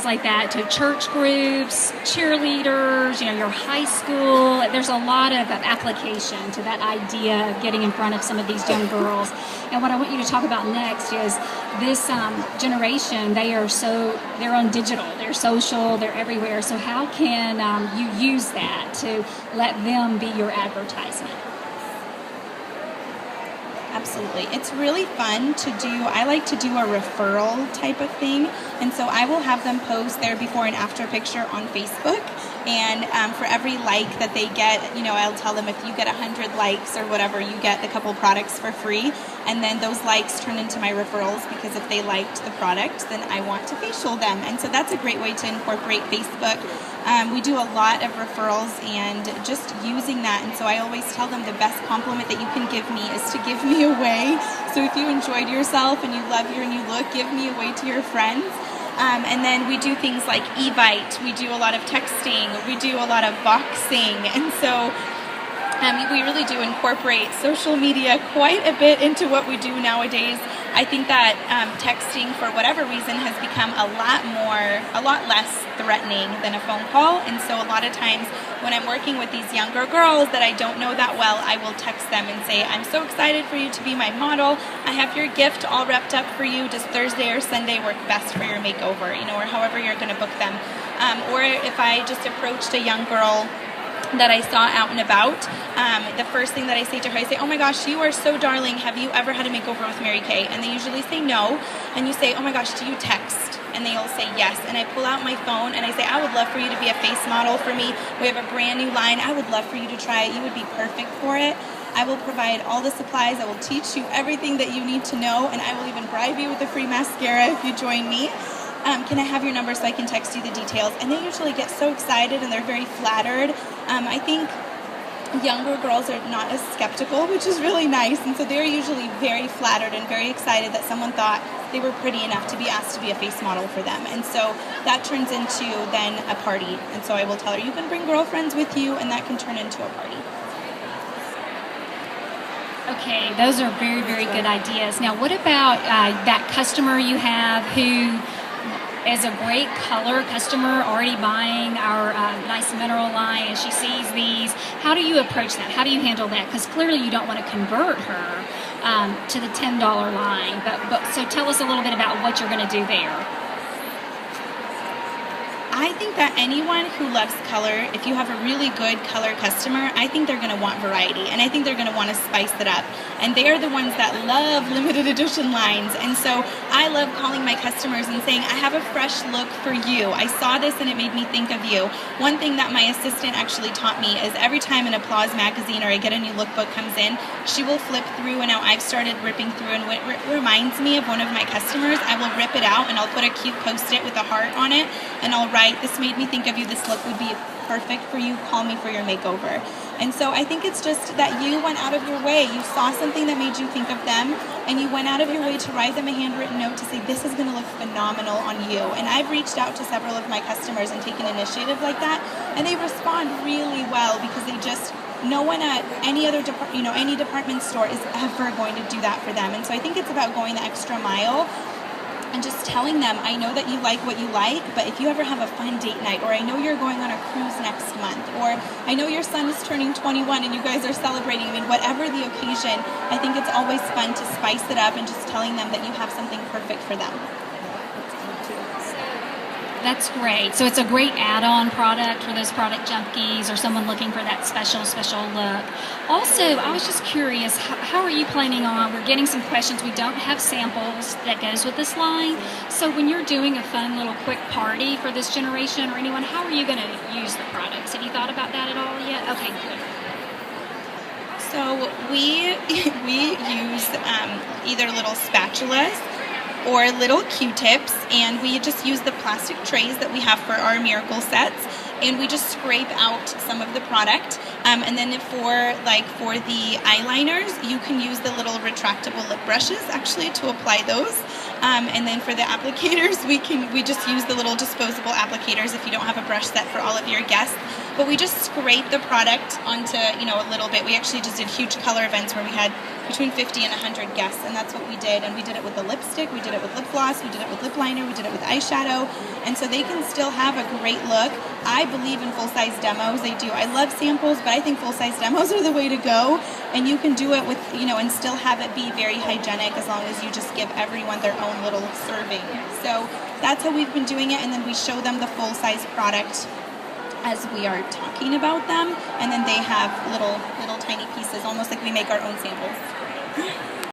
like that to church groups, cheerleaders, your high school. There's a lot of application to that idea of getting in front of some of these young girls. And what I want you to talk about next is this generation. They're on digital, they're social, they're everywhere. So how can you use that to let them be your advertisement? Absolutely. It's really fun to do. I like to do a referral type of thing. And so I will have them post their before and after picture on Facebook. And for every like that they get, I'll tell them if you get 100 likes or whatever, you get a couple products for free. And then those likes turn into my referrals, because if they liked the product, then I want to facial them. And so that's a great way to incorporate Facebook. We do a lot of referrals and just using that. And so I always tell them the best compliment that you can give me is to give me away. So if you enjoyed yourself and you love your new look, give me away to your friends. And then we do things like Evite. We do a lot of texting. We do a lot of boxing. And so we really do incorporate social media quite a bit into what we do nowadays. I think that texting, for whatever reason, has become a lot less threatening than a phone call. And so a lot of times when I'm working with these younger girls that I don't know that well, I will text them and say, I'm so excited for you to be my model. I have your gift all wrapped up for you. Does Thursday or Sunday work best for your makeover? Or however you're going to book them. Or if I just approached a young girl that I saw out and about, the first thing that I say to her, I say, oh my gosh, you are so darling. Have you ever had a makeover with Mary Kay? And they usually say no. And you say, oh my gosh, do you text? And they all say yes. And I pull out my phone and I say, I would love for you to be a face model for me. We have a brand new line. I would love for you to try it. You would be perfect for it. I will provide all the supplies. I will teach you everything that you need to know. And I will even bribe you with a free mascara if you join me. Can I have your number so I can text you the details? And they usually get so excited and they're very flattered. I think younger girls are not as skeptical, which is really nice. And so they're usually very flattered and very excited that someone thought they were pretty enough to be asked to be a face model for them. And so that turns into then a party. And so I will tell her, you can bring girlfriends with you, and that can turn into a party. Okay, those are very, very good ideas. Now, what about that customer you have who is a great color customer, already buying our nice mineral line, and she sees these? How do you approach that? How do you handle that? Because clearly you don't want to convert her to the $10 line. But so tell us a little bit about what you're going to do there. I think that anyone who loves color, if you have a really good color customer, I think they're going to want variety, and I think they're going to want to spice it up. And they are the ones that love limited edition lines. And so I love calling my customers and saying, I have a fresh look for you. I saw this and it made me think of you. One thing that my assistant actually taught me is every time an Applause magazine or I get a new lookbook comes in, she will flip through, and now I've started ripping through, and it reminds me of one of my customers. I will rip it out and I'll put a cute post-it with a heart on it, and I'll write, this made me think of you, this look would be perfect for you, call me for your makeover. And so I think it's just that you went out of your way. You saw something that made you think of them, and you went out of your way to write them a handwritten note to say, this is going to look phenomenal on you. And I've reached out to several of my customers and taken initiative like that, and they respond really well, because they just, no one at any other any department store is ever going to do that for them. And so I think it's about going the extra mile and just telling them, I know that you like what you like, but if you ever have a fun date night, or I know you're going on a cruise next month, or I know your son is turning 21 and you guys are celebrating, whatever the occasion, I think it's always fun to spice it up and just telling them that you have something perfect for them. That's great. So it's a great add-on product for those product junkies or someone looking for that special look. Also, I was just curious, how are you planning on, we're getting some questions, we don't have samples that goes with this line. So when you're doing a fun little quick party for this generation or anyone, how are you going to use the products? Have you thought about that at all yet? Okay, good. So we use either little spatulas or little Q-tips, and we just use the plastic trays that we have for our miracle sets, and we just scrape out some of the product. And then for the eyeliners, you can use the little retractable lip brushes actually to apply those. And then for the applicators, we just use the little disposable applicators if you don't have a brush set for all of your guests. But we just scrape the product onto, a little bit. We actually just did huge color events where we had between 50 and 100 guests, and that's what we did. And we did it with the lipstick, we did it with lip gloss, we did it with lip liner, we did it with eyeshadow, and so they can still have a great look. I believe in full-size demos. I do. I love samples, but I think full-size demos are the way to go, and you can do it with, and still have it be very hygienic as long as you just give everyone their own little serving. So that's how we've been doing it, and then we show them the full-size product as we are talking about them, and then they have little tiny pieces, almost like we make our own samples.